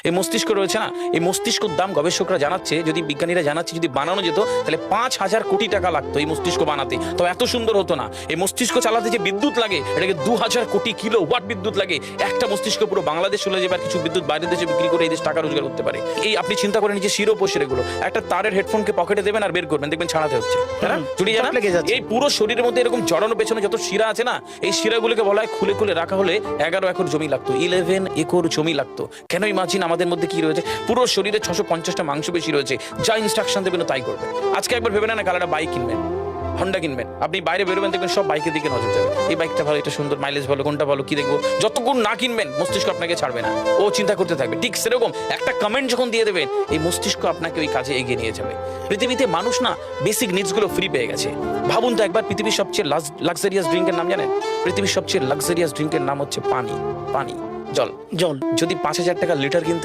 এই মস্তিষ্ক রয়েছে না, এই মস্তিষ্কর দাম গবেষকরা জানাচ্ছে, যদি বিজ্ঞানীরা জানাচ্ছে, যদি বানানো যেত তাহলে 5,000 কোটি টাকা লাগতো এই মস্তিষ্ক বানাতে, তো এত সুন্দর হতো না। এই মস্তিষ্ক চালাতে যে বিদ্যুৎ লাগে এটাকে 2,000 কোটি কিলো ওয়াট বিদ্যুৎ লাগে। একটা মস্তিষ্ক পুরো বাংলাদেশ চলে যাবে, আর কিছু বিদ্যুৎ বাইরের দেশে বিক্রি করে এই দেশ টাকা রোজগার করতে পারে। এই আপনি চিন্তা করেন যে শিরোপশিরাগুলো, একটা তারের হেডফোনকে পকেটে দেবেন আর বের করবেন, দেখবেন ছাড়াতে হচ্ছে, তাই না? জড়িয়ে জানা এই পুরো শরীরের মধ্যে এরকম জড়ানো পেছনে যত শিরা আছে না, এই শিরাগুলোকে বলা হয় খুলে খুলে রাখা হলে 11 একর জমি লাগতো, 11 একর জমি লাগতো। কেন ইমাজিন আমাদের মধ্যে কি রয়েছে, পুরো শরীরে 650টা মাংসপেশি রয়েছে, যা ইনস্ট্রাকশন দেবেন তাই করবে। আজকে একবার ভেবে না কাল একটা বাইক কিনবেন, হন্ডা কিনবেন, আপনি বাইরে বেরোবেন দেখবেন সব বাইকের দিকে নজর যাবে, এই বাইকটা ভালো, এটা সুন্দর, মাইলেজ ভালো, কোনটা ভালো, কি দেখবো। যতক্ষণ না কিনবেন মস্তিষ্ক আপনাকে ছাড়বে না, ও চিন্তা করতে থাকবে। ঠিক সেরকম একটা কমেন্ট যখন দিয়ে দেবেন, এই মস্তিষ্ক আপনাকে ওই কাজে এগিয়ে নিয়ে যাবে। পৃথিবীতে মানুষ না বেসিক নিডস গুলো ফ্রি পেয়ে গেছে। ভাবুন তো একবার, পৃথিবীর সবচেয়ে লাক্সারিয়াস ড্রিঙ্কের নাম জানেন? পৃথিবীর সবচেয়ে লাক্সারিয়াস ড্রিঙ্কের নাম হচ্ছে পানি। পানি, জল। যদি 5,000 টাকা লিটার কিনতে